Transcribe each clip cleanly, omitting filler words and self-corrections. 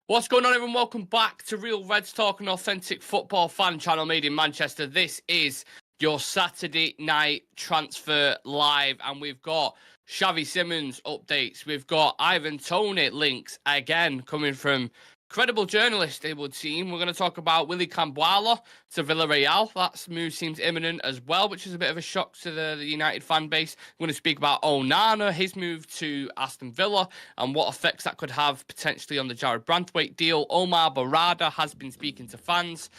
What's going on, everyone? Welcome back to Real Reds Talk, an authentic football fan channel made in Manchester. This is your Saturday night transfer live, and we've got Xavi Simmons updates. We've got Ivan Toney links again coming from credible journalist, it would seem. We're going to talk about Willy Kambwala to Villareal. That move seems imminent as well, which is a bit of a shock to the United fan base. We're going to speak about Onana, his move to Aston Villa, and what effects that could have potentially on the Branthwaite deal. Omar Berrada has been speaking to fans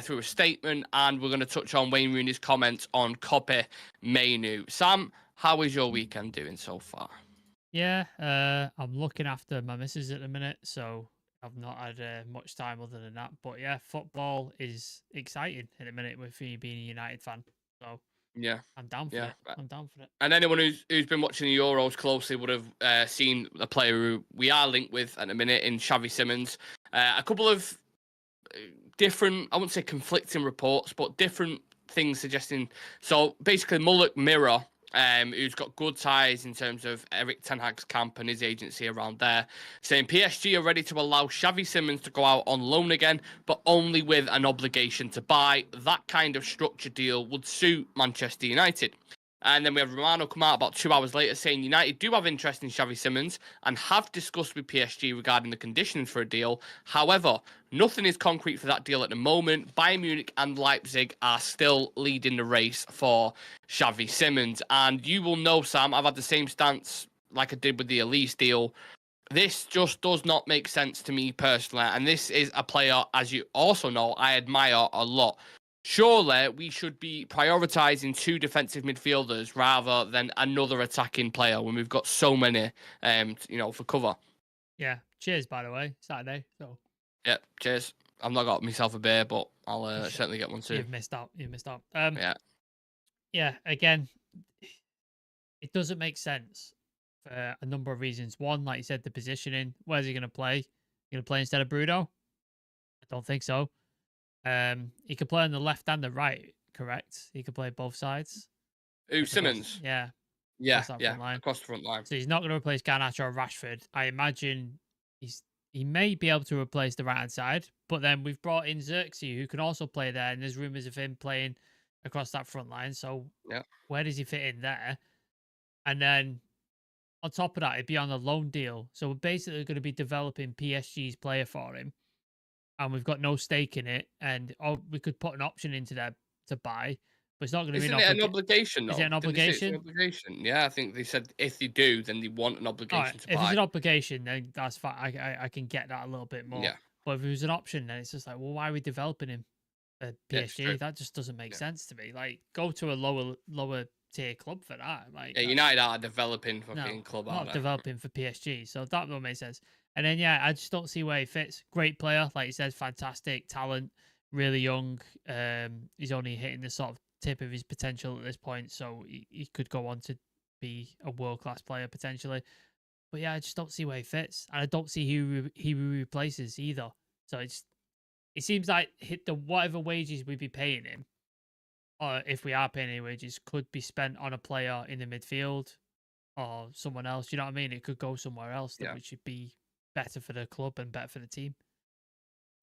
through a statement, and we're going to touch on Wayne Rooney's comments on Kobbie Mainoo. Sam, how is your weekend doing so far? Yeah, I'm looking after my missus at the minute, so I've not had much time other than that. But yeah, football is exciting at the minute with me being a United fan. So Yeah, I'm down for it. I'm down for it. And anyone who's been watching the Euros closely would have seen a player who we are linked with at the minute in Xavi Simmons. A couple of different, I wouldn't say conflicting reports, but different things suggesting. So basically, Mullock Mirror, who's got good ties in terms of Erik Ten Hag's camp and his agency around there, saying PSG are ready to allow Xavi Simmons to go out on loan again, but only with an obligation to buy. That kind of structured deal would suit Manchester United. And then we have Romano come out about 2 hours later saying United do have interest in Xavi Simmons and have discussed with PSG regarding the conditions for a deal. However, nothing is concrete for that deal at the moment. Bayern Munich and Leipzig are still leading the race for Xavi Simmons. And you will know, Sam, I've had the same stance like I did with the Elise deal. This just does not make sense to me personally. And this is a player, as you also know, I admire a lot. Surely we should be prioritising two defensive midfielders rather than another attacking player when we've got so many, for cover. Yeah. Cheers, by the way. Saturday. So. Yeah. Cheers. I've not got myself a beer, but I'll certainly get one too. You've missed out. Yeah. Yeah. Again, it doesn't make sense for a number of reasons. One, like you said, the positioning. Where's he going to play? Going to play instead of Bruno? I don't think so. He could play on the left and the right, correct? He could play both sides. Who, Simmons? Yeah. Yeah, across the front line. So he's not going to replace Garnacho or Rashford. I imagine he may be able to replace the right-hand side, but then we've brought in Xerxes, who can also play there, and there's rumours of him playing across that front line. So where does he fit in there? And then on top of that, it'd be on a loan deal. So we're basically going to be developing PSG's player for him. And we've got no stake in it, and we could put an option into there to buy, but it's not going to be an obligation. Is it an obligation? Yeah, I think they said if they do, then they want an obligation to buy. If it's an obligation, then that's fine. I can get that a little bit more. Yeah. But if it was an option, then it's just like, well, why are we developing him at PSG? That just doesn't make sense to me. Like, go to a lower tier club for that. Like, United are developing fucking club. Not developing for PSG, so that don't make sense. And then I just don't see where he fits. Great player, like you said, fantastic talent, really young. He's only hitting the sort of tip of his potential at this point, so he could go on to be a world-class player potentially. But yeah, I just don't see where he fits, and I don't see who he replaces either. So it seems like the whatever wages we'd be paying him, or if we are paying any wages, could be spent on a player in the midfield or someone else. You know what I mean? It could go somewhere else that would should be better for the club and better for the team.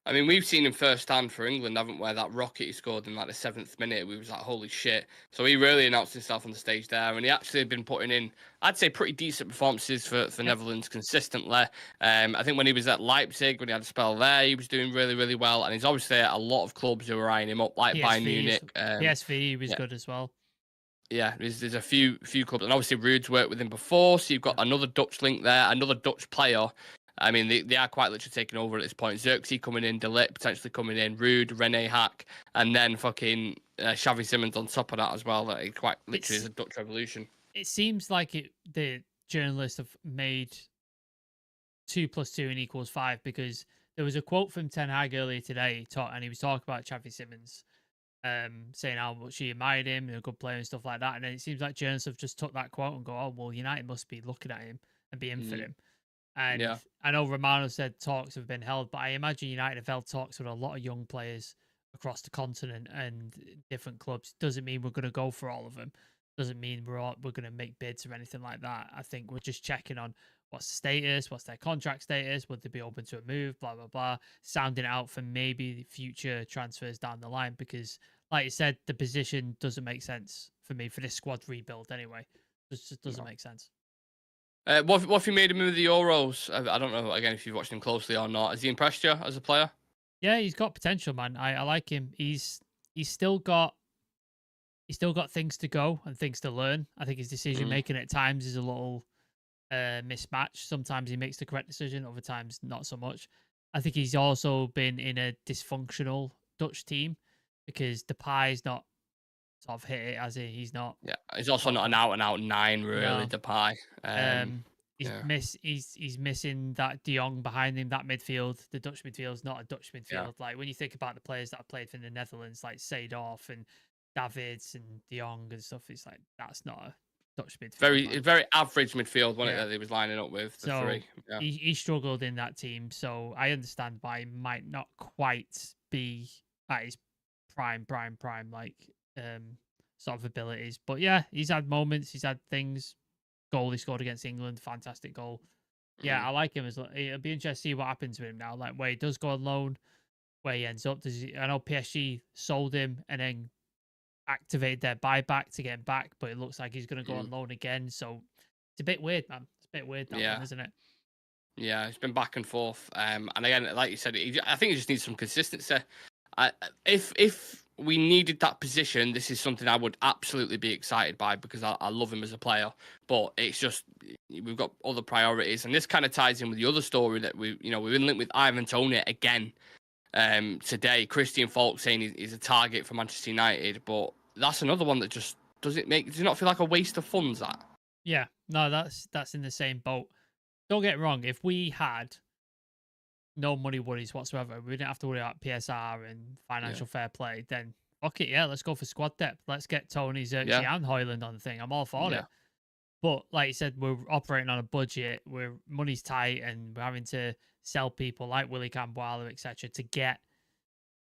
I mean, we've seen him firsthand for England, haven't we? That rocket he scored in like the 7th minute, we was like, holy shit. So he really announced himself on the stage there, and he actually had been putting in, I'd say, pretty decent performances for Netherlands consistently. I think when he was at Leipzig, when he had a spell there, he was doing really, really well, and he's obviously at a lot of clubs who are eyeing him up, like Bayern Munich. PSV was good as well. Yeah, there's a few clubs, and obviously Ruud's worked with him before, so you've got another Dutch link there, another Dutch player. I mean, they are quite literally taking over at this point. Xerxes coming in, De Ligt potentially coming in, Ruud, Rene Hack, and then fucking Xavi Simmons on top of that as well. That quite literally is a Dutch revolution. It seems like the journalists have made 2 + 2 = 5, because there was a quote from Ten Hag earlier today, and he was talking about Xavi Simmons, saying how much he admired him and a good player and stuff like that. And then it seems like journalists have just took that quote and go, oh, well, United must be looking at him and be in for him. And I know Romano said talks have been held, but I imagine United have held talks with a lot of young players across the continent and different clubs. Doesn't mean we're going to go for all of them. Doesn't mean we're going to make bids or anything like that. I think we're just checking on what's the status, what's their contract status, would they be open to a move, blah blah blah, sounding out for maybe future transfers down the line, because like you said, the position doesn't make sense for me for this squad rebuild anyway. It just doesn't make sense. What if you made him with the Euros? I don't know again if you've watched him closely or not. Has he impressed you as a player? Yeah, he's got potential, man. I like him. He's still got things to go and things to learn. I think his decision making at times is a little mismatched. Sometimes he makes the correct decision, other times not so much. I think he's also been in a dysfunctional Dutch team because Depay's not sort of hit it, as he's not. Yeah, he's also not an out and out 9 really. No. Depay. He's missing that De Jong behind him. That midfield, the Dutch midfield's not a Dutch midfield. Yeah. Like when you think about the players that have played for the Netherlands, like Seedorf and Davids and De Jong and stuff, it's like that's not a Dutch midfield. Very average midfield, wasn't it, that he was lining up with the three. Yeah. He struggled in that team, so I understand why he might not quite be at his prime like sort of abilities. But yeah, he's had moments, he's had things. Goal he scored against England, fantastic goal. Yeah, I like him as well. It'll be interesting to see what happens with him now. Like where he does go on loan, where he ends up. I know PSG sold him and then activated their buyback to get him back, but it looks like he's going to go on loan again. So it's a bit weird, man. It's a bit weird, that one, isn't it? Yeah, it's been back and forth. And again, like you said, I think he just needs some consistency. If we needed that position, this is something I would absolutely be excited by because I love him as a player. But it's just we've got other priorities, and this kind of ties in with the other story that we've been linked with Ivan Toney again today. Christian Falk saying he's a target for Manchester United, but that's another one that just does it not feel like a waste of funds? That no, that's in the same boat. Don't get me wrong, if we had no money worries whatsoever, we didn't have to worry about PSR and financial fair play, then fuck it, let's go for squad depth. Let's get Toney, Xerxes and Højlund on the thing. I'm all for it. But like you said, we're operating on a budget, money's tight, and we're having to sell people like Willy Kambwala, etc., to get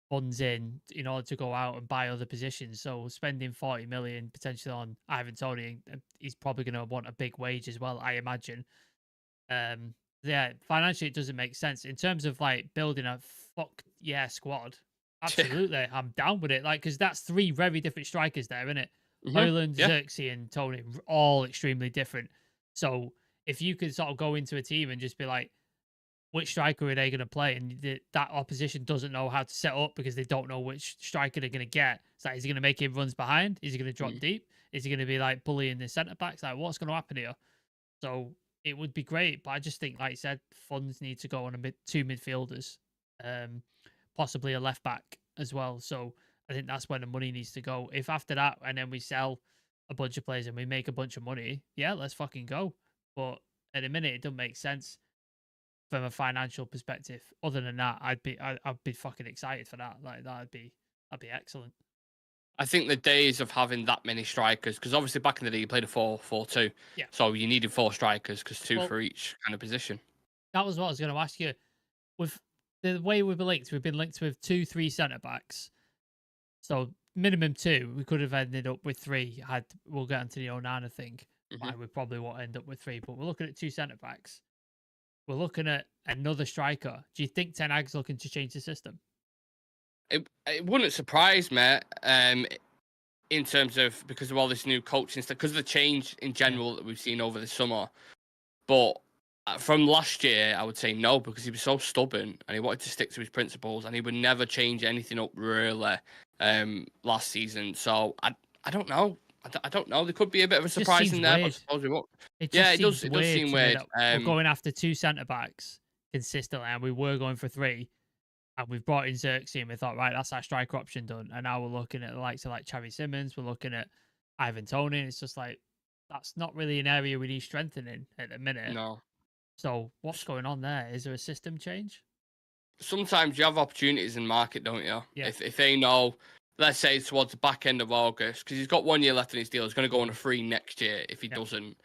funds in order to go out and buy other positions. So spending 40 million potentially on Ivan Toney, he's probably going to want a big wage as well, I imagine. Financially it doesn't make sense. In terms of like building a squad, absolutely, I'm down with it. Like, because that's 3 very different strikers there, isn't it? Højlund, Xerxes, and Toney, all extremely different. So if you could sort of go into a team and just be like, which striker are they going to play? And that opposition doesn't know how to set up because they don't know which striker they're going to get. It's like, is he going to make him runs behind? Is he going to drop deep? Is he going to be like bullying the centre backs? Like, what's going to happen here? So it would be great, but I just think, like you said, funds need to go on 2 midfielders, possibly a left back as well. So I think that's where the money needs to go. If after that, and then we sell a bunch of players and we make a bunch of money, let's fucking go. But at the minute, it doesn't make sense from a financial perspective. Other than that, I'd be fucking excited for that. Like that'd be excellent. I think the days of having that many strikers, because obviously back in the day you played a 4-4-2, so you needed 4 strikers because 2 for each kind of position. That was what I was going to ask you. With the way we've been linked with 2-3 centre backs. So minimum 2, we could have ended up with 3. We'll get into the Onana thing. We probably won't end up with 3, but we're looking at 2 centre backs. We're looking at another striker. Do you think Ten Hag's looking to change the system? It wouldn't surprise me in terms of because of all this new coaching stuff, because of the change in general that we've seen over the summer. But from last year, I would say no, because he was so stubborn and he wanted to stick to his principles and he would never change anything up really last season. So I don't know. I don't know. There could be a bit of a surprise in there, but I suppose we won't. It does seem weird. We're going after 2 centre backs consistently, and we were going for 3. And we've brought in Xerxes and we thought, right, that's our striker option done. And now we're looking at the likes of like Xavi Simmons, we're looking at Ivan Toney. It's just like, that's not really an area we need strengthening at the minute. No. So what's going on there? Is there a system change? Sometimes you have opportunities in market, don't you? Yeah. If they know, let's say towards the back end of August, because he's got 1 year left in his deal, he's going to go on a free next year if he doesn't.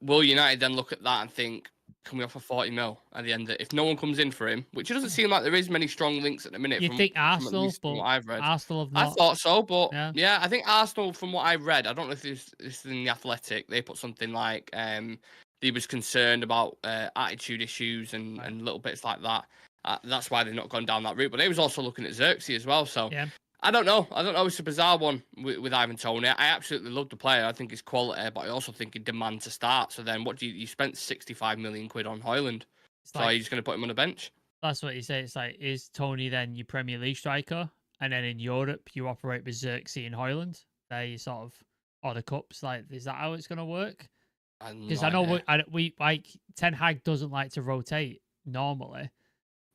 Will United then look at that and think, can we offer 40 mil at the end? If no one comes in for him, which it doesn't seem like there is many strong links at the minute. You think Arsenal? From what I've read. Arsenal have not. I thought so, but I think Arsenal, from what I've read, I don't know if this is in the Athletic. They put something like he was concerned about attitude issues and little bits like that. That's why they've not gone down that route. But they was also looking at Xerxes as well. So Yeah. I don't know. It's a bizarre one with Ivan Toney. I absolutely love the player. I think he's quality, but I also think he demands to start. So then what do you spent 65 million quid on Højlund? So are you just going to put him on the bench? That's what you say. It's like, is Toney then your Premier League striker? And then in Europe, you operate with Xerxes and Højlund. They're you sort of, or the cups. Like, is that how it's going to work? Because I know we like Ten Hag doesn't like to rotate normally.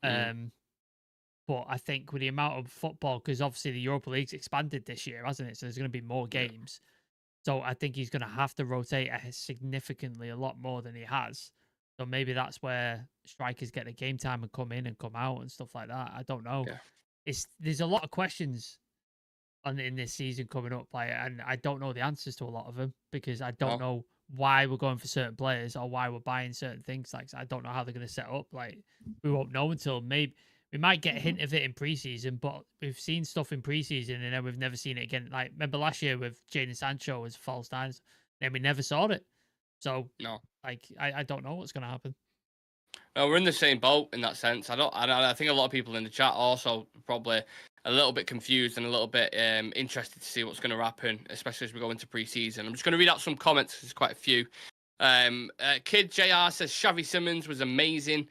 But I think with the amount of football, because obviously the Europa League's expanded this year, hasn't it? So there's going to be more games. So I think he's going to have to rotate significantly a lot more than he has. So maybe that's where strikers get the game time and come in and come out and stuff like that. I don't know. Yeah. There's a lot of questions in this season coming up, and I don't know the answers to a lot of them because I don't know why we're going for certain players or why we're buying certain things. Like, I don't know how they're going to set up. Like, we won't know until maybe we might get a hint of it in preseason, but we've seen stuff in preseason and then we've never seen it again. Like, remember last year with Jadon Sancho as false nines, then we never saw it. So like, I don't know what's going to happen. Well, we're in the same boat in that sense. I think a lot of people in the chat also probably a little bit confused and a little bit interested to see what's going to happen, especially as we go into pre-season. I'm just going to read out some comments. There's quite a few. Kid JR says Xavi Simmons was amazing.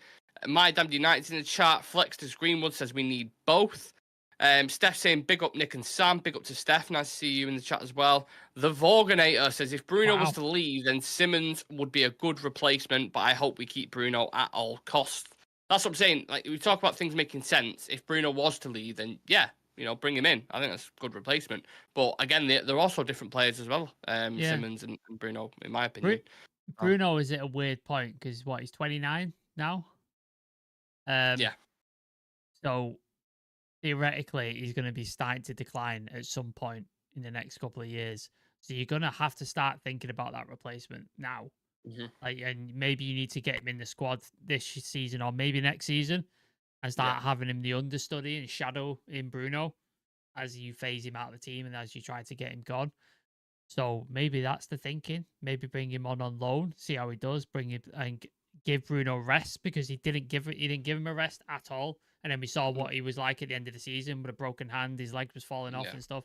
My Damned United's in the chat. Flexters Greenwood says we need both. Steph saying big up Nick and Sam. Big up to Steph. Nice to see you in the chat as well. The Vorganator says if Bruno was to leave, then Simmons would be a good replacement, but I hope we keep Bruno at all costs. That's what I'm saying. Like, we talk about things making sense. If Bruno was to leave, then bring him in. I think that's a good replacement. But again, they're also different players as well. Simmons and Bruno, in my opinion. Bruno is at a weird point because he's 29 now. Yeah. So theoretically, he's going to be starting to decline at some point in the next couple of years. So you're going to have to start thinking about that replacement now. Like, and maybe you need to get him in the squad this season or maybe next season and start having him the understudy and shadow in Bruno as you phase him out of the team and as you try to get him gone. So maybe that's the thinking. Maybe bring him on loan, see how he does. Bring him and give Bruno rest because he didn't give him a rest at all. And then we saw what he was like at the end of the season with a broken hand. His leg was falling off and stuff.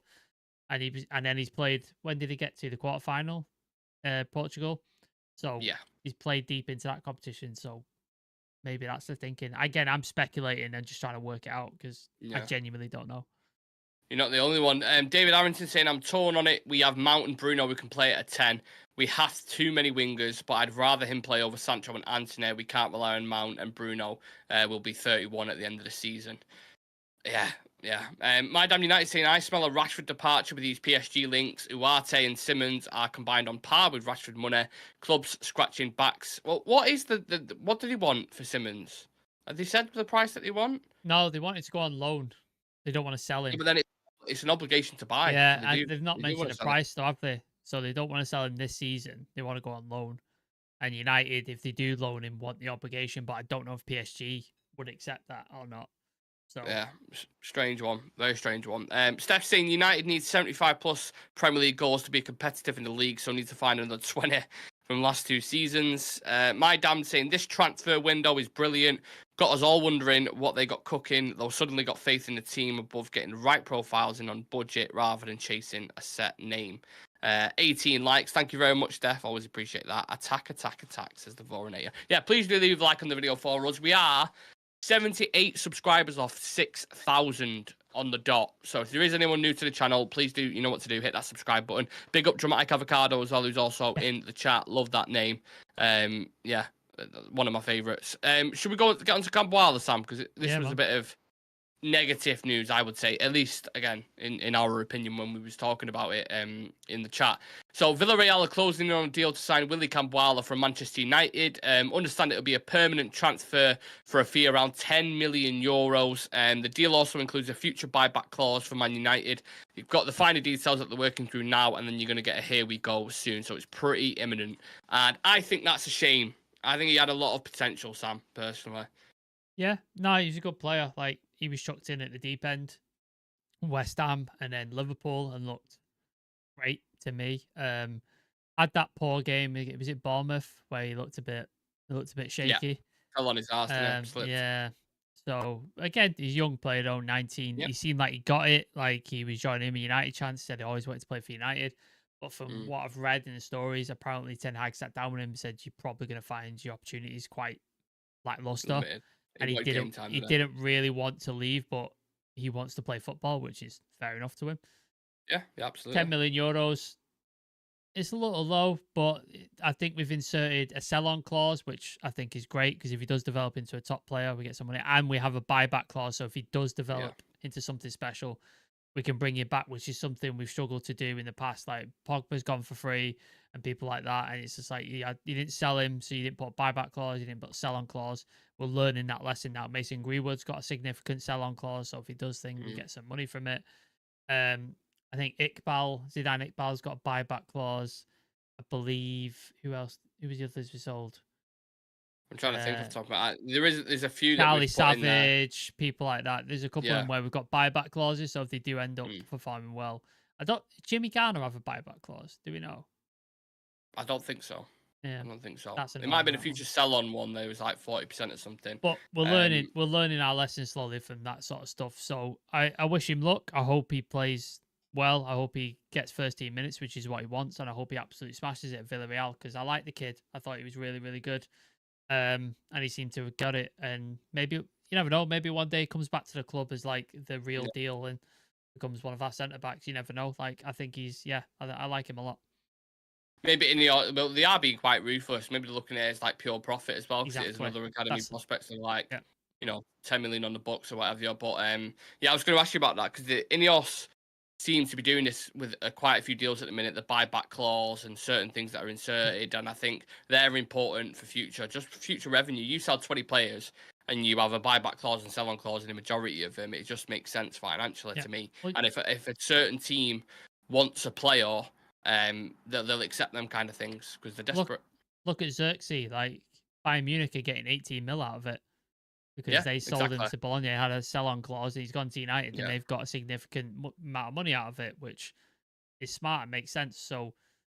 And then he's played. When did he get to the quarterfinal? Portugal. So he's played deep into that competition. So maybe that's the thinking. Again, I'm speculating and just trying to work it out because I genuinely don't know. You're not the only one. David Arrington saying, I'm torn on it. We have Mount and Bruno. We can play at a 10. We have too many wingers, but I'd rather him play over Sancho and Antony. We can't rely on Mount, and Bruno will be 31 at the end of the season. Yeah. My Damn United saying, I smell a Rashford departure with these PSG links. Ugarte and Simmons are combined on par with Rashford money. Clubs scratching backs. Well, what is what did he want for Simmons? Have they said the price that they want? No, they wanted to go on loan. They don't want to sell him. Yeah, but then it's an obligation to buy. Yeah, so and they've not mentioned a price, though, have they? So they don't want to sell him this season. They want to go on loan. And United, if they do loan him, want the obligation. But I don't know if PSG would accept that or not. So yeah, strange one. Very strange one. Steph saying United needs 75 plus Premier League goals to be competitive in the league, so need to find another 20 from last two seasons. My Damn saying this transfer window is brilliant. Got us all wondering what they got cooking. They'll suddenly got faith in the team above getting the right profiles in on budget rather than chasing a set name. 18 likes. Thank you very much, Steph. Always appreciate that. Attack, says the Vorinator. Yeah, please do leave a like on the video for us. We are 78 subscribers off 6,000 on the dot. So if there is anyone new to the channel, please do, you know what to do. Hit that subscribe button. Big up Dramatic Avocado as well, who's also in the chat. Love that name. Yeah, one of my favourites. Should we get on to Kambwala, Sam? Because this was a bit of negative news, I would say, at least, again, in our opinion, when we was talking about it in the chat. So Villareal are closing in on a deal to sign Willy Kambwala from Manchester United. Understand it'll be a permanent transfer for a fee around 10 million euros. The deal also includes a future buyback clause for Man United. You've got the finer details that they're working through now, and then you're going to get a here we go soon. So it's pretty imminent. And I think that's a shame. I think he had a lot of potential, Sam, personally. Yeah, no, he's a good player. Like, he was chucked in at the deep end, West Ham, and then Liverpool, and looked great to me. had that poor game. Was it Bournemouth where he looked a bit Yeah, shaky? fell on his ass, didn't he? Slipped. Yeah. So again, he's a young player though, 19. Yep. He seemed like he got it. Like he was joining him a United chance. Said he always wanted to play for United. But from what I've read in the stories, apparently Ten Hag sat down with him and said you're probably going to find your opportunities quite lackluster. Limited. And he didn't really want to leave, but he wants to play football, which is fair enough to him. Yeah, absolutely. 10 million euros. It's a little low, but I think we've inserted a sell-on clause, which I think is great because if he does develop into a top player, we get some money, and we have a buyback clause. So if he does develop into something special, we can bring him back, which is something we've struggled to do in the past. Like Pogba's gone for free and people like that, and it's just like you didn't sell him, so you didn't put a buyback clause, you didn't put a sell-on clause. We're learning that lesson now. Mason Greenwood's got a significant sell-on clause, so if he does things, we get some money from it. I think Zidane Iqbal's got a buyback clause. I believe who else? Who was the others we sold? I'm trying to think off the top of my head. There's a few that Charlie we've put in there. Savage, people like that. There's a couple of them where we've got buyback clauses, so if they do end up performing well, Jimmy Garner have a buyback clause? Do we know? I don't think so. Yeah, I don't think so. It might have been a future sell-on one. There was like 40% or something. But we're learning our lessons slowly from that sort of stuff. So I wish him luck. I hope he plays well. I hope he gets first team minutes, which is what he wants, and I hope he absolutely smashes it at Villareal because I like the kid. I thought he was really, really good, and he seemed to have got it. And maybe you never know. Maybe one day he comes back to the club as like the real deal and becomes one of our centre backs. You never know. Like I think I like him a lot. Maybe they are being quite ruthless. Maybe they're looking at it as like pure profit as well, because it is another academy prospect and like 10 million on the books or whatever. But I was going to ask you about that because the Ineos seems to be doing this with quite a few deals at the minute, the buyback clause and certain things that are inserted, and I think they're important for future revenue. You sell 20 players and you have a buyback clause and sell-on clause in the majority of them, it just makes sense financially to me. And if a certain team wants a player, they'll accept them kind of things because they're desperate. Look at Xerxes. Like Bayern Munich are getting 18 mil out of it because they sold him to Bologna, had a sell-on clause. He's gone to United and they've got a significant amount of money out of it, which is smart and makes sense. So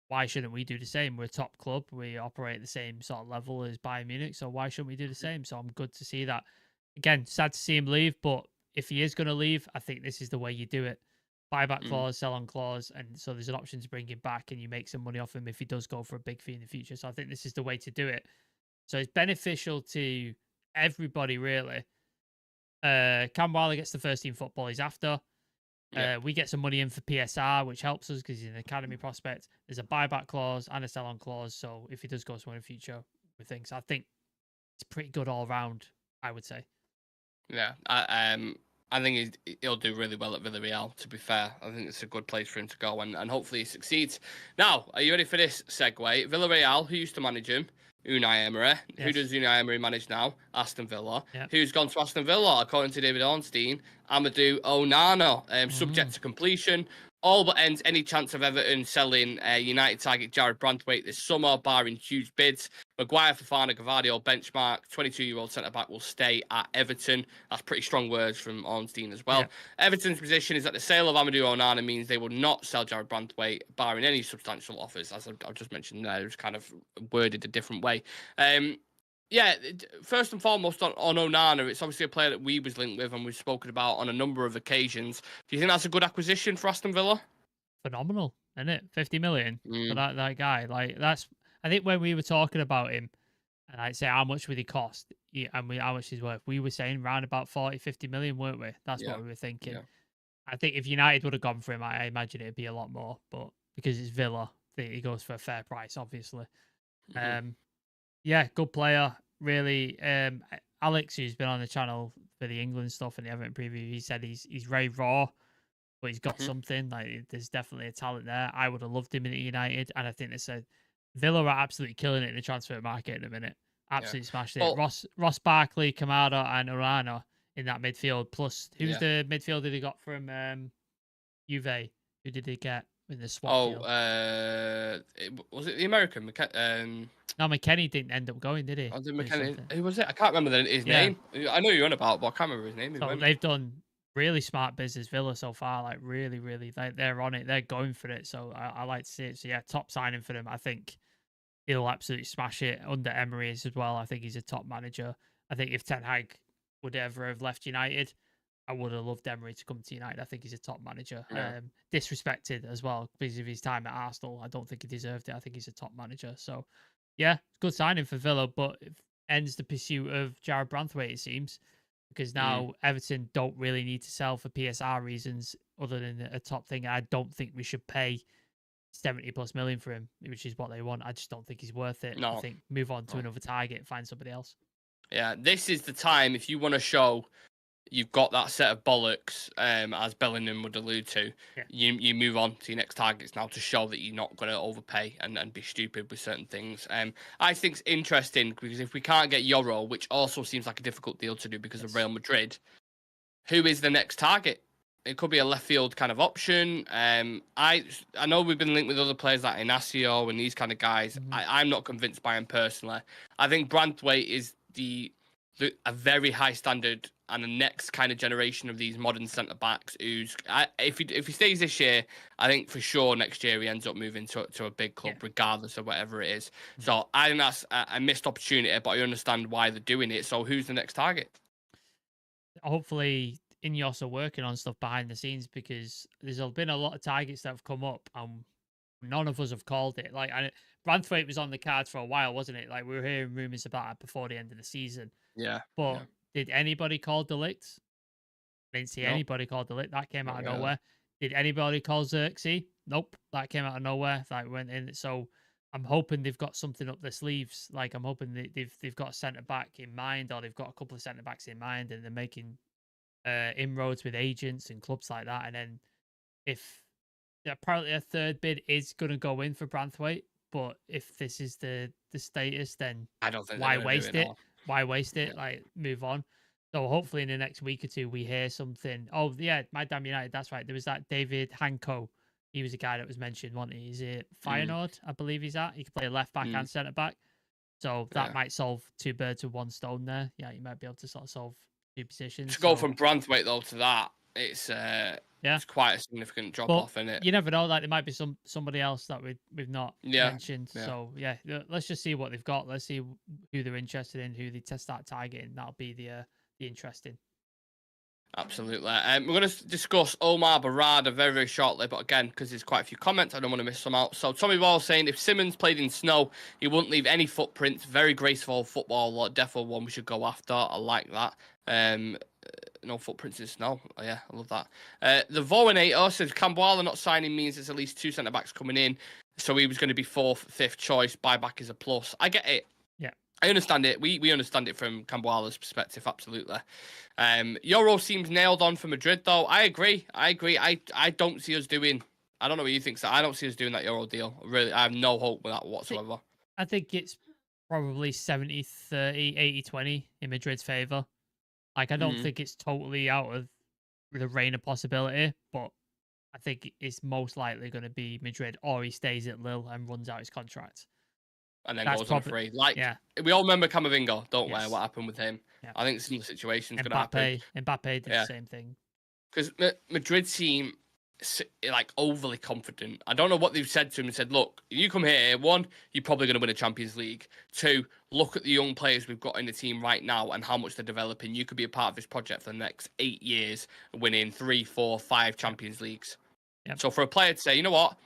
why shouldn't we do the same? We're a top club. We operate at the same sort of level as Bayern Munich. So why shouldn't we do the same? So I'm good to see that. Again, sad to see him leave, but if he is going to leave, I think this is the way you do it. Buyback clause, sell-on clause, and so there's an option to bring him back and you make some money off him if he does go for a big fee in the future. So I think this is the way to do it. So it's beneficial to everybody, really. Kambwala gets the first team football he's after. We get some money in for PSR, which helps us because he's an academy prospect. There's a buyback clause and a sell-on clause. So if he does go somewhere in the future with things, I think it's pretty good all round, I would say. Yeah. I think he'll do really well at Villareal, to be fair. I think it's a good place for him to go, and hopefully he succeeds. Now, are you ready for this segue? Villarreal, who used to manage him? Unai Emery. Yes. Who does Unai Emery manage now? Aston Villa. Yep. Who's gone to Aston Villa? According to David Ornstein, Amadou Onana, subject to completion. All but ends any chance of Everton selling United target Jared Branthwaite this summer, barring huge bids. Maguire, Fofana, Gvardiol benchmark. 22-year-old centre-back will stay at Everton. That's pretty strong words from Ornstein as well. Yeah. Everton's position is that the sale of Amadou Onana means they will not sell Jared Branthwaite, barring any substantial offers. As I've just mentioned there, it was kind of worded a different way. First and foremost on Onana, it's obviously a player that we was linked with and we've spoken about on a number of occasions. Do you think that's a good acquisition for Aston Villa? Phenomenal, isn't it? 50 million for that guy. Like I think when we were talking about him, and I'd say how much would he cost, and how much he's worth, we were saying around about 40, 50 million, weren't we? That's what we were thinking. Yeah. I think if United would have gone for him, I imagine it'd be a lot more, but because it's Villa, he goes for a fair price, obviously. Good player, really. Alex, who's been on the channel for the England stuff and the Everton preview, he said he's very raw, but he's got something. Like there's definitely a talent there. I would have loved him in United, and I think they said Villa are absolutely killing it in the transfer market at the minute. Absolutely smashed it. Ross Barkley, Kamada, and Onana in that midfield. Plus, who's the midfielder they got from Juve? Who did they get in the swap deal? Was it the American? No, McKennie didn't end up going, did he? Who was it? I can't remember his name. I know you're on about, but I can't remember his name. So they've done really smart business, Villa so far. Like really, really, they're on it. They're going for it. So I like to see it. So yeah, top signing for them. I think he'll absolutely smash it under Emery as well. I think he's a top manager. I think if Ten Hag would ever have left United, I would have loved Emery to come to United. I think he's a top manager. Yeah. Disrespected as well because of his time at Arsenal. I don't think he deserved it. I think he's a top manager. So, yeah, good signing for Villa, but it ends the pursuit of Jared Branthwaite, it seems, because now Everton don't really need to sell for PSR reasons other than a top thing. I don't think we should pay 70+ million for him, which is what they want. I just don't think he's worth it. No. I think move on to another target, find somebody else. Yeah, this is the time if you want to show you've got that set of bollocks, as Bellingham would allude to. Yeah. You move on to your next targets now to show that you're not going to overpay and be stupid with certain things. I think it's interesting because if we can't get Yoro, which also seems like a difficult deal to do because of Real Madrid, who is the next target? It could be a left field kind of option. I know we've been linked with other players like Inacio and these kind of guys. I'm not convinced by him personally. I think Branthwaite is a very high standard and the next kind of generation of these modern centre backs. If he stays this year, I think for sure next year he ends up moving to a big club, regardless of whatever it is. So I think that's a missed opportunity, but I understand why they're doing it. So who's the next target? Hopefully, Ineos are working on stuff behind the scenes because there's been a lot of targets that have come up and none of us have called it. Like Branthwaite was on the cards for a while, wasn't it? Like we were hearing rumours about it before the end of the season. Yeah. But did anybody call De Ligt? I didn't see anybody call De Ligt. That came out of nowhere. Did anybody call Xerxes? Nope. That came out of nowhere. Like went in. So I'm hoping they've got something up their sleeves. Like I'm hoping they've got a centre back in mind, or they've got a couple of centre backs in mind, and they're making inroads with agents and clubs like that. And then if apparently a third bid is going to go in for Branthwaite, but if this is the status, then I don't think why waste it? Why waste it? Like move on. So hopefully in the next week or two we hear something. Oh yeah, my damn United. That's right. There was that David Hanko. He was a guy that was mentioned. Wasn't he? Is it Feyenoord? I believe he's at. He can play left back and centre back. So that might solve two birds with one stone there. Yeah, you might be able to sort of solve two positions. To go from Branthwaite though to that, it's quite a significant drop off, isn't it? You never know. Like there might be somebody else that we've not mentioned. Yeah. So yeah, let's just see what they've got. Let's see who they're interested in, who they start targeting. That'll be the interesting. Absolutely. We're going to discuss Omar Berrada very, very shortly, but again, because there's quite a few comments, I don't want to miss some out. So Tommy Ball saying, if Simmons played in snow, he wouldn't leave any footprints. Very graceful football, definitely one we should go after. I like that. No footprints in snow. Oh, yeah, I love that. The Voinator says, Kambwala not signing means there's at least two centre-backs coming in, so he was going to be fourth, fifth choice. Buyback is a plus. I get it. I understand it. We understand it from Kambwala's perspective, absolutely. Yoro seems nailed on for Madrid, though. I agree. I don't see us doing... I don't know what you think, so I don't see us doing that Yoro deal. Really, I have no hope with that whatsoever. I think it's probably 70-30, 80-20 in Madrid's favour. Like, I don't think it's totally out of the realm of possibility, but I think it's most likely going to be Madrid, or he stays at Lille and runs out his contract. And then goes on free. Like, we all remember Camavinga, don't we? What happened with him? Yeah. I think similar situation's going to happen. Mbappe did the same thing. Because Madrid seem like overly confident. I don't know what they've said to him. They said, look, you come here, one, you're probably going to win a Champions League. Two, look at the young players we've got in the team right now and how much they're developing. You could be a part of this project for the next 8 years, winning 3, 4, 5 Champions Leagues. Yep. So for a player to say, you know what?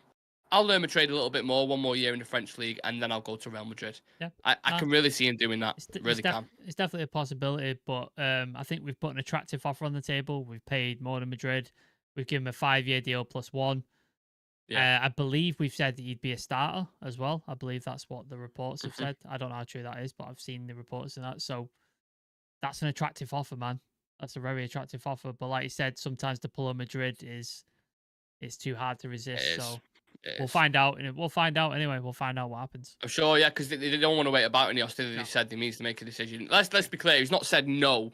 I'll learn my trade a little bit more, one more year in the French league, and then I'll go to Real Madrid. Yeah, I can really see him doing that. It's definitely a possibility, but I think we've put an attractive offer on the table. We've paid more than Madrid. We've given him a 5-year deal plus one. Yeah. I believe we've said that he'd be a starter as well. I believe that's what the reports have said. I don't know how true that is, but I've seen the reports in that. So that's an attractive offer, man. That's a very attractive offer. But like you said, sometimes the pull of Madrid is too hard to resist. So we'll find out. We'll find out anyway. We'll find out what happens. I'm sure, yeah, because they don't want to wait about any hostility. They said he needs to make a decision. Let's be clear. He's not said no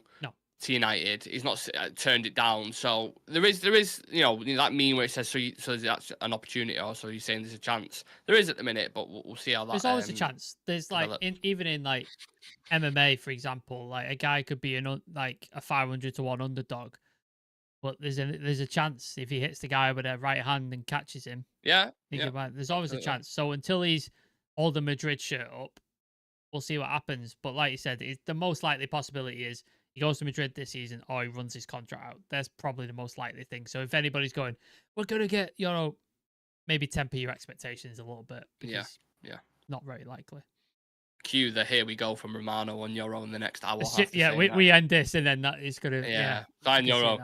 to United. He's not turned it down. So there is that meme where it says so that's an opportunity, or so you're saying there's a chance. There is at the minute, but we'll see how that. There's always a chance. There's like even in like MMA, for example, like a guy could be like a 500 to 1 underdog. but there's a chance if he hits the guy with a right hand and catches him. Yeah, There's always a absolutely. chance. So until he's all the Madrid shirt up, we'll see what happens. But like you said, the most likely possibility is he goes to Madrid this season or he runs his contract out. That's probably the most likely thing. So if anybody's going, we're going to get, maybe temper your expectations a little bit because not very likely. Cue the here we go from Romano on Yoro in the next hour. We end this and then that is going to, sign Yoro.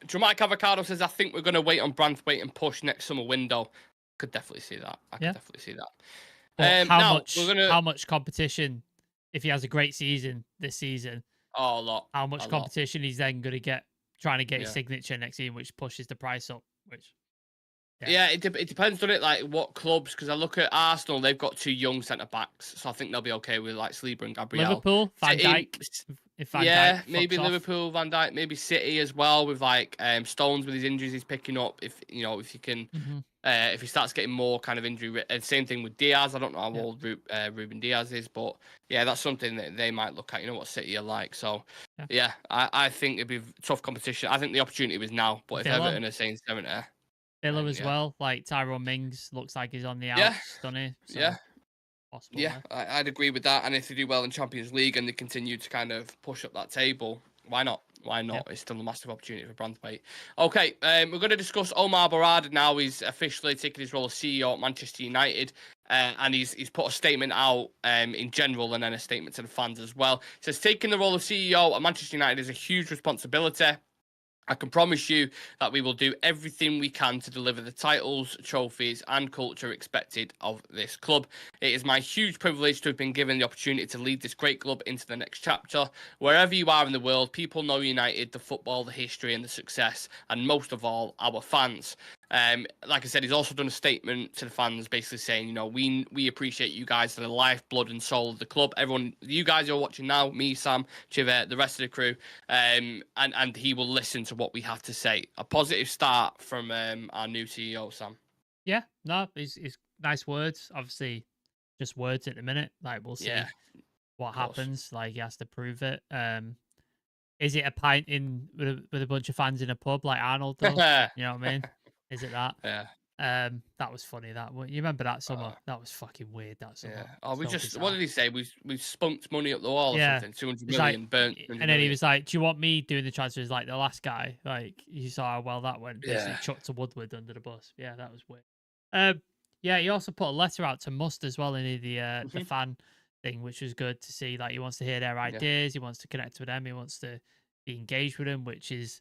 Dramatic Avocado says, I think we're going to wait on Branthwaite and push next summer window. Could definitely see that. I could definitely see that. How much competition, if he has a great season this season? Oh, a lot. How much competition he's then going to get trying to get his signature next season, which pushes the price up, which... Yeah, it depends on it, like what clubs. Because I look at Arsenal, they've got 2 young centre backs, so I think they'll be okay with like Sleeper and Gabriel. Liverpool, Van Dijk. Maybe Liverpool, Van Dijk, maybe City as well with like Stones with his injuries he's picking up. If you can, if he starts getting more kind of injury, same thing with Diaz. I don't know how old Ruben Diaz is, but that's something that they might look at. You know what City are like, so I think it'd be tough competition. I think the opportunity was now, but if Everton are saying 70. Villa as well, like Tyrone Mings looks like he's on the outs, doesn't he? So, possible. Yeah, I'd agree with that. And if they do well in Champions League and they continue to kind of push up that table, why not? Why not? It's still a massive opportunity for Branthwaite. Okay, we're going to discuss Omar Berrada now. He's officially taken his role as CEO at Manchester United, and he's put a statement out in general and then a statement to the fans as well. He says, taking the role of CEO at Manchester United is a huge responsibility. I can promise you that we will do everything we can to deliver the titles, trophies, and culture expected of this club. It is my huge privilege to have been given the opportunity to lead this great club into the next chapter. Wherever you are in the world, people know United, the football, the history, and the success, and most of all, our fans. Like I said, he's also done a statement to the fans basically saying, we appreciate you guys are the lifeblood and soul of the club. Everyone, you guys who are watching now, me, Sam, Chivet, the rest of the crew, and he will listen to what we have to say. A positive start from our new CEO, Sam. Yeah, no, it's nice words. Obviously, just words at the minute. Like, we'll see what happens. Like, he has to prove it. Is it a pint with a bunch of fans in a pub like Arnold does? You know what I mean? Is it that? Yeah. That was funny. You remember that summer? That was fucking weird. That summer. Yeah. Oh, what did he say? We spunked money up the wall or something. 200 million burnt. And then he was like, "Do you want me doing the transfers like the last guy?" Like, you saw how well that went. Basically, chucked to Woodward under the bus. Yeah, that was weird. He also put a letter out to Must as well in the fan thing, which was good to see. Like, he wants to hear their ideas. He wants to connect with them. He wants to be engaged with them, which is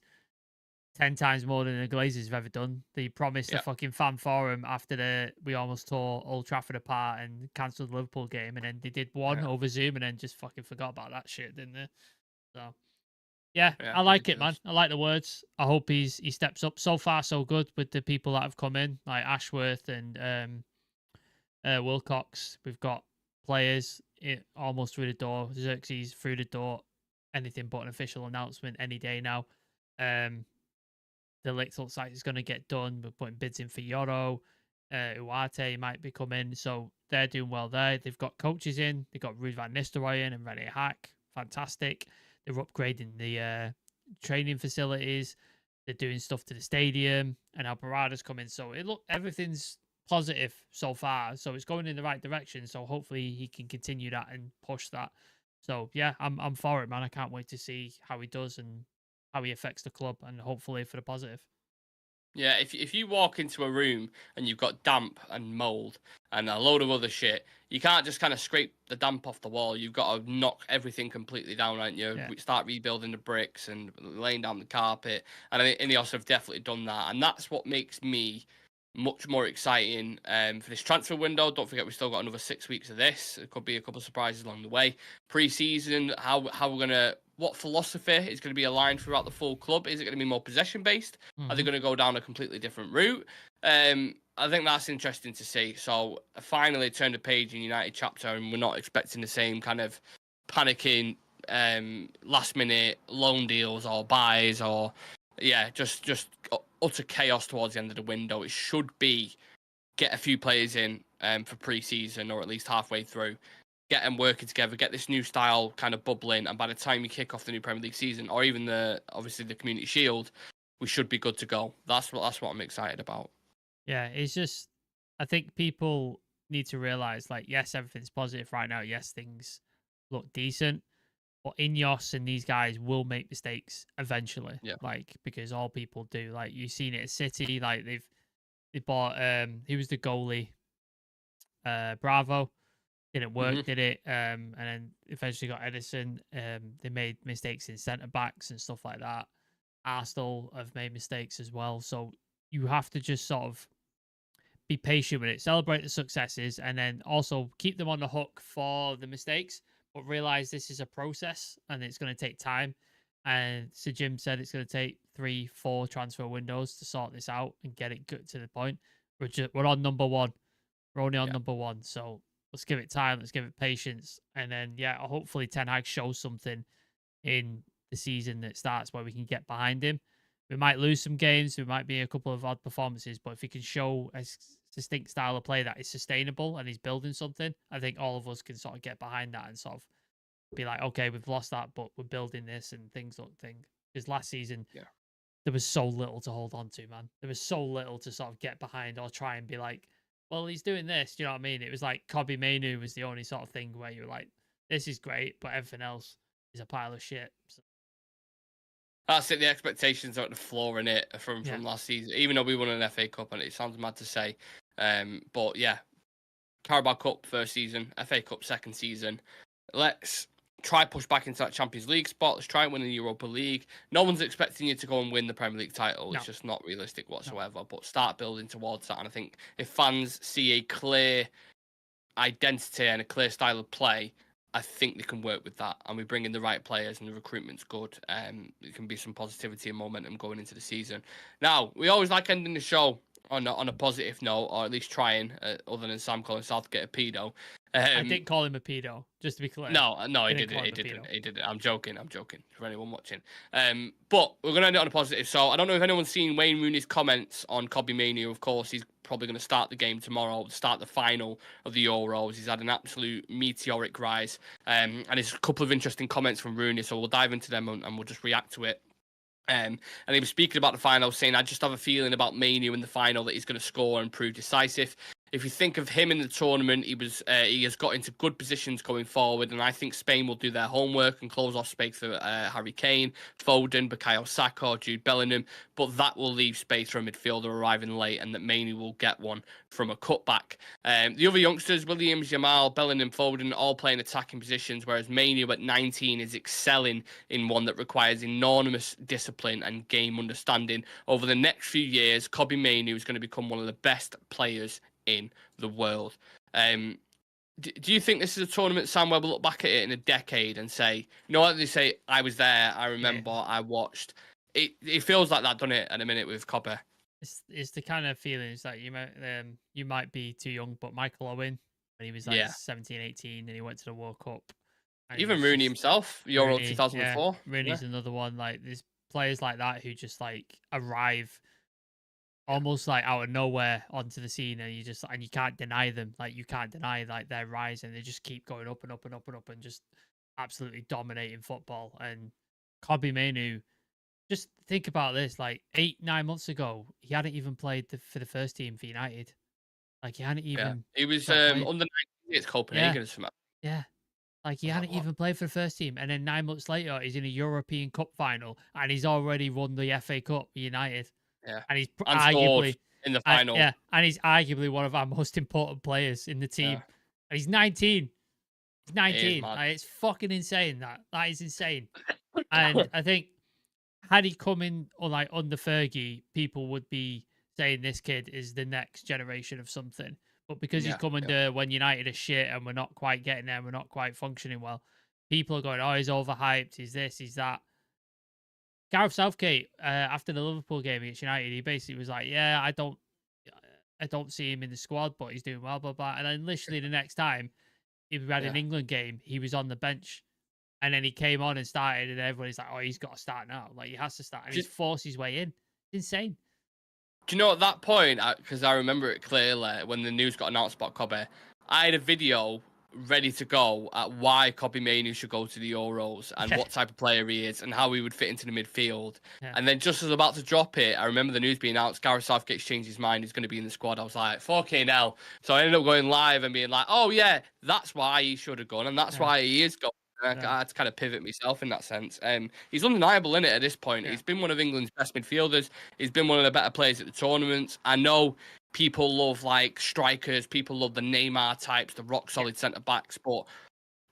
10 times more than the Glazers have ever done. They promised a fucking fan forum after we almost tore Old Trafford apart and cancelled the Liverpool game, and then they did one over Zoom and then just fucking forgot about that shit, didn't they? So I like it, man. I like the words. I hope he steps up. So far, so good with the people that have come in, like Ashworth and Wilcox. We've got players almost through the door. Xerxes through the door. Anything but an official announcement any day now. The Ligt looks like it's going to get done. We're putting bids in for Yoro. Uarte might be coming. So they're doing well there. They've got coaches in. They've got Ruud van Nistelrooy in and René Hack. Fantastic. They're upgrading the training facilities. They're doing stuff to the stadium. And Alvarada's coming. So everything's positive so far. So it's going in the right direction. So hopefully he can continue that and push that. So yeah, I'm for it, man. I can't wait to see how he does and how he affects the club, and hopefully for the positive. Yeah, if you walk into a room and you've got damp and mold and a load of other shit, you can't just kind of scrape the damp off the wall. You've got to knock everything completely down, right? Start rebuilding the bricks and laying down the carpet. And Ineos have definitely done that. And that's what makes me much more exciting for this transfer window. Don't forget, we've still got another 6 weeks of this. There could be a couple of surprises along the way. Pre-season, how we're going to... What philosophy is going to be aligned throughout the full club? Is it going to be more possession-based? Are they going to go down a completely different route? I think that's interesting to see. So finally turned a page in United chapter, and we're not expecting the same kind of panicking last-minute loan deals or buys or, just utter chaos towards the end of the window. It should be get a few players in for pre-season or at least halfway through. Get them working together, get this new style kind of bubbling, and by the time you kick off the new Premier League season, or even obviously the Community Shield, we should be good to go. That's what I'm excited about. Yeah, it's just, I think people need to realize, like, yes, everything's positive right now. Yes, things look decent, but Ineos and these guys will make mistakes eventually. Yeah. Like, because all people do. Like, you've seen it at City. Like, they bought he was the goalie, Bravo. Didn't work, did it? And then eventually got Edison. They made mistakes in centre backs and stuff like that. Arsenal have made mistakes as well. So you have to just sort of be patient with it, celebrate the successes, and then also keep them on the hook for the mistakes, but realize this is a process and it's going to take time. And Sir Jim said it's going to take 3-4 transfer windows to sort this out and get it good to the point. We're on number one. We're only on number one. So let's give it time. Let's give it patience. And then, hopefully Ten Hag shows something in the season that starts where we can get behind him. We might lose some games. There might be a couple of odd performances, but if he can show a distinct style of play that is sustainable and he's building something, I think all of us can sort of get behind that and sort of be like, okay, we've lost that, but we're building this and things don't think. Because last season, there was so little to hold on to, man. There was so little to sort of get behind or try and be like, well, he's doing this. Do you know what I mean? It was like Kobbie Mainoo was the only sort of thing where you were like, this is great, but everything else is a pile of shit. So. That's it. The expectations are at the floor in it from last season, even though we won an FA Cup, and it sounds mad to say. But yeah, Carabao Cup first season, FA Cup second season. Let's try push back into that Champions League spot. Let's try and win the Europa League. No one's expecting you to go and win the Premier League title. It's just not realistic whatsoever. But start building towards that. And I think if fans see a clear identity and a clear style of play, I think they can work with that. And we bring in the right players and the recruitment's good. There can be some positivity and momentum going into the season. Now, we always like ending the show on a positive note, or at least trying, other than Sam calling Southgate a pedo. I didn't call him a pedo, just to be clear. No, he didn't. I'm joking. For anyone watching. But we're going to end it on a positive. So I don't know if anyone's seen Wayne Rooney's comments on Kobbie Mainoo. Of course, he's probably going to start the game tomorrow, start the final of the Euros. He's had an absolute meteoric rise. And there's a couple of interesting comments from Rooney, so we'll dive into them and we'll just react to it. And he was speaking about the final, saying, I just have a feeling about Mainoo in the final that he's going to score and prove decisive. If you think of him in the tournament, he has got into good positions going forward, and I think Spain will do their homework and close off space for Harry Kane, Foden, Bukayo Saka, Jude Bellingham, but that will leave space for a midfielder arriving late, and that Mainoo will get one from a cutback. The other youngsters, Williams, Jamal, Bellingham, Foden, all playing attacking positions, whereas Mainoo at 19 is excelling in one that requires enormous discipline and game understanding. Over the next few years, Kobbie Mainoo is going to become one of the best players in the world. Do you think this is a tournament, Sam, where we'll look back at it in a decade and say, you know what, they say, I was there, I remember, I watched. It feels like that, doesn't it, at a minute with Kobbie? It's the kind of feelings that you might be too young, but Michael Owen, when he was like 17, 18, and he went to the World Cup. Even Rooney himself, Euro 2004. Rooney's another one. Like, there's players like that who just like arrive almost like out of nowhere onto the scene, and you can't deny them. Like, you can't deny like their rise, and they just keep going up and up and up and up and just absolutely dominating football. And Kobbie Mainoo, just think about this: like 8-9 months ago, he hadn't even played for the first team for United. Like, he hadn't even. He was under 19 at Copenhagen. Yeah. Like, he hadn't even played for the first team, and then 9 months later, he's in a European Cup final, and he's already won the FA Cup for United. Yeah, and he's arguably in the final. And he's arguably one of our most important players in the team. And he's 19. He's 19. It's fucking insane. That is insane. And I think had he come in under Fergie, people would be saying this kid is the next generation of something. But because he's come under when United are shit and we're not quite getting there, we're not quite functioning well, people are going, oh, he's overhyped. He's this, he's that. Gareth Southgate, after the Liverpool game against United, he basically was like, yeah, I don't see him in the squad, but he's doing well, blah, blah. And then literally the next time he had an England game, he was on the bench. And then he came on and started, and everybody's like, oh, he's got to start now. Like, he has to start. And he's forced his way in. It's insane. Do you know, at that point, because I remember it clearly, when the news got announced about Kobbie, I had a video ready to go at why Kobbie Mainoo should go to the Euros and what type of player he is and how he would fit into the midfield. Yeah. And then just as I was about to drop it, I remember the news being out, Gareth Southgate's changed his mind, he's going to be in the squad. I was like, fucking hell. So I ended up going live and being like, oh yeah, that's why he should have gone and that's why he is going. I had to kind of pivot myself in that sense. He's undeniable in it at this point. He's been one of England's best midfielders. He's been one of the better players at the tournaments. I know people love like strikers, people love the Neymar types, the rock solid centre backs, but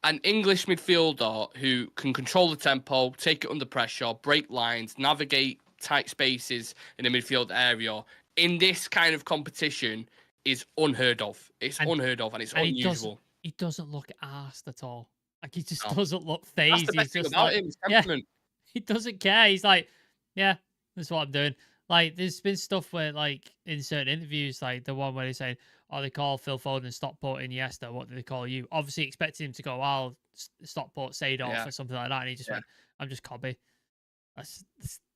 an English midfielder who can control the tempo, take it under pressure, break lines, navigate tight spaces in the midfield area in this kind of competition is unheard of. It's unheard of and it's unusual. He doesn't look arsed at all. Like, he just doesn't look phased. That's the best thing about him, his temperament. He doesn't care. He's like, yeah, that's what I'm doing. Like, there's been stuff where, like, in certain interviews, like the one where they're saying, oh, they call Phil Foden Stockport Iniesta. What do they call you? Obviously expecting him to go, oh, Stockport Seedorf or something like that. And he just went, I'm just Kobbie.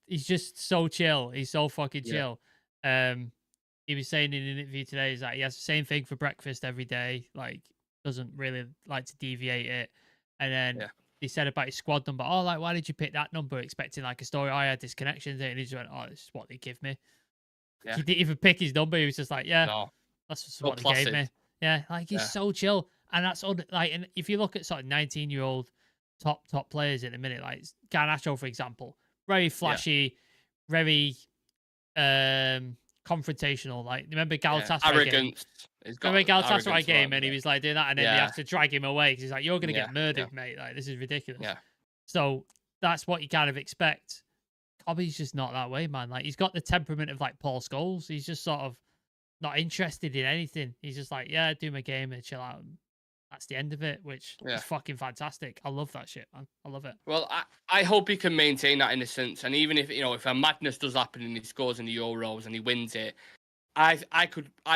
He's just so chill. He's so fucking chill. He was saying in an interview today, is that he has the same thing for breakfast every day. Like, doesn't really like to deviate it. And then he said about his squad number. Oh, like, why did you pick that number? Expecting like a story. I had this connection there, and he just went, "Oh, this is what they give me." Yeah. He didn't even pick his number. He was just like, "Yeah, that's just what they gave me." Yeah, like he's so chill, and that's all. Like, and if you look at sort of 19-year-old top players at the minute, like Garnacho, for example, very flashy, very confrontational. Like, remember Galatasaray arrogance. Remember Galatasaray game, and he was like doing that, and then they have to drag him away because he's like, "You're gonna get murdered, mate. Like, this is ridiculous." Yeah. So that's what you kind of expect. Kobbie's just not that way, man. Like, he's got the temperament of like Paul Scholes. He's just sort of not interested in anything. He's just like, yeah, do my game and chill out. And that's the end of it, which is fucking fantastic. I love that shit, man. I love it. Well, I hope he can maintain that innocence. And even if, if a madness does happen and he scores in the Euros and he wins it, I'd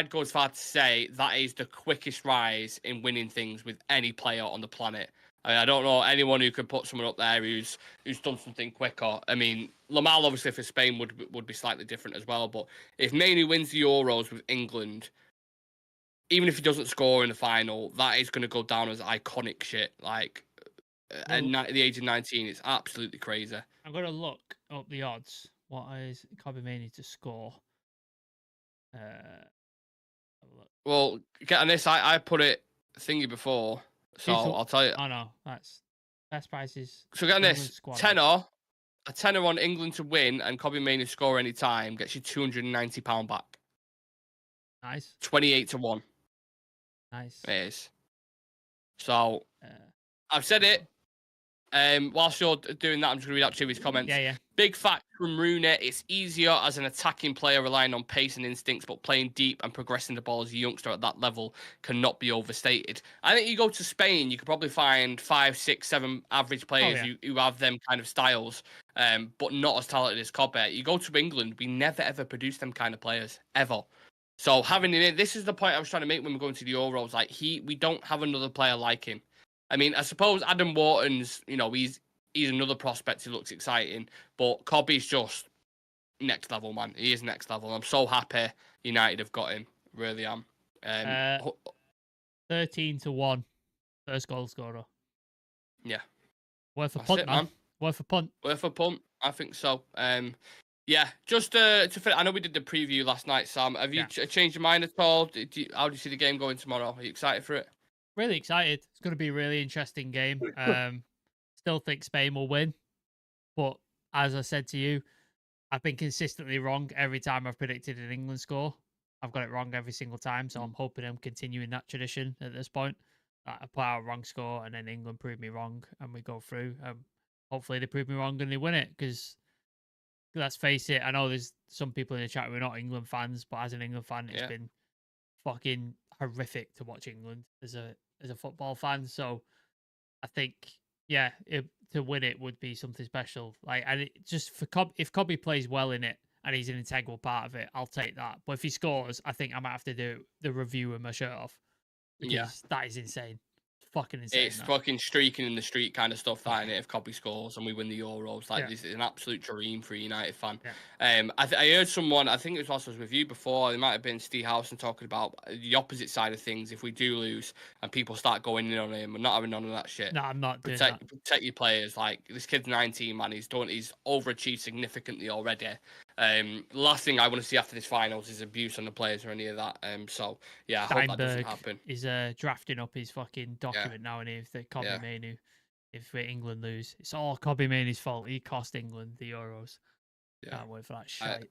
go as far to say that is the quickest rise in winning things with any player on the planet. I mean, I don't know anyone who could put someone up there who's done something quicker. I mean, Lamal obviously for Spain would be slightly different as well. But if Mainoo wins the Euros with England, even if he doesn't score in the final, that is going to go down as iconic shit. Like, at the age of 19, it's absolutely crazy. I'm going to look up the odds. What is Kobbie Mainoo to score? Well, getting this, I put it thingy before, so I'll tell you. Oh no, that's best prices. So getting this, a tenner on England to win and Kobbie Mainoo score any time gets you £290 back. Nice. 28-1. Nice. It is. So I've said it. Whilst you're doing that, I'm just going to read out Chewy's comments. Yeah. Big fact from Rooney, it's easier as an attacking player relying on pace and instincts, but playing deep and progressing the ball as a youngster at that level cannot be overstated. I think you go to Spain, you could probably find 5, 6, 7 average players who have them kind of styles, but not as talented as Kobbie. You go to England, we never ever produce them kind of players, ever. So having him in, this is the point I was trying to make when we're going to the Euros. Like, we don't have another player like him. I mean, I suppose Adam Wharton's, he's another prospect who looks exciting, but Kobbie's just next level, man. He is next level. I'm so happy United have got him. Really am. 13-1, first goal scorer. Yeah. Worth a punt, man. Worth a punt. Worth a punt. I think so. Yeah, just to fit, I know we did the preview last night, Sam. Have you changed your mind at all? How do you see the game going tomorrow? Are you excited for it? Really excited. It's going to be a really interesting game. Still think Spain will win. But as I said to you, I've been consistently wrong every time I've predicted an England score. I've got it wrong every single time. So I'm hoping I'm continuing that tradition at this point. I put out a wrong score and then England prove me wrong and we go through. Hopefully they prove me wrong and they win it, because let's face it, I know there's some people in the chat who are not England fans, but as an England fan, it's been fucking horrific to watch England as a football fan. So I think, to win it would be something special. Like, and it just if Kobbie plays well in it and he's an integral part of it, I'll take that. But if he scores, I think I might have to do the review with my shirt off, because that is insane. fucking insane. It's fucking streaking in the street kind of stuff, that, innit? If Kobbie scores and we win the Euros, like, this is an absolute dream for a United fan. I heard someone, I think it was also with you before, it might have been Steve Howson, talking about the opposite side of things. If we do lose and people start going in on him, we're not having none of that shit. No, I'm not doing that. that. Protect your players. Like, this kid's 19, man. He's overachieved significantly already. Last thing I want to see after this finals is abuse on the players or any of that. So yeah, I hope that doesn't happen. Is drafting up his fucking document now, and if the Kobbie Mainoo, if England lose, it's all Kobbie Mainoo's fault. He cost England the Euros. Can't wait for that shit.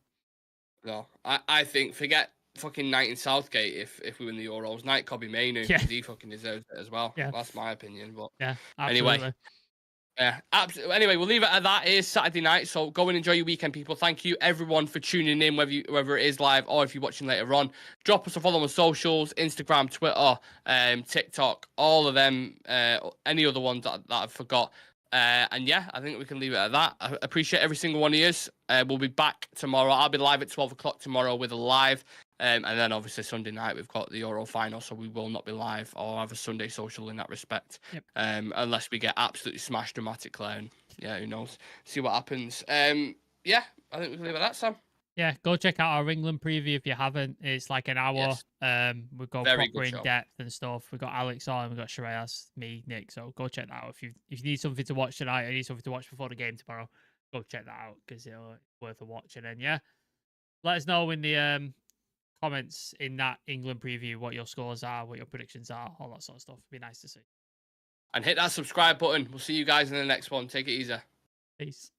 No, I think forget fucking Knight in Southgate if we win the Euros. Knight Kobbie Mainoo, he fucking deserves it as well. That's my opinion. But absolutely. Anyway. Yeah, absolutely. Anyway, we'll leave it at that. It is Saturday night, so go and enjoy your weekend, people. Thank you, everyone, for tuning in, whether it is live or if you're watching later on. Drop us a follow on socials, Instagram, Twitter, TikTok, all of them, any other ones that I forgot. And yeah, I think we can leave it at that. I appreciate every single one of you. We'll be back tomorrow. I'll be live at 12 o'clock tomorrow with a live. And then obviously Sunday night we've got the Euro final, so we will not be live or have a Sunday social in that respect. Unless we get absolutely smashed dramatically, and who knows? See what happens. I think we can leave it at that, Sam. Yeah, go check out our England preview if you haven't. It's like an hour. We've got proper in depth and stuff. We've got Alex on, we've got Shreyas, me, Nick. So go check that out. If you need something to watch tonight, or need something to watch before the game tomorrow, go check that out because it's worth a watch. And then let us know in the comments in that England preview what your scores are, what your predictions are, all that sort of stuff. It'd be nice to see. And hit that subscribe button. We'll see you guys in the next one. Take it easy. Peace.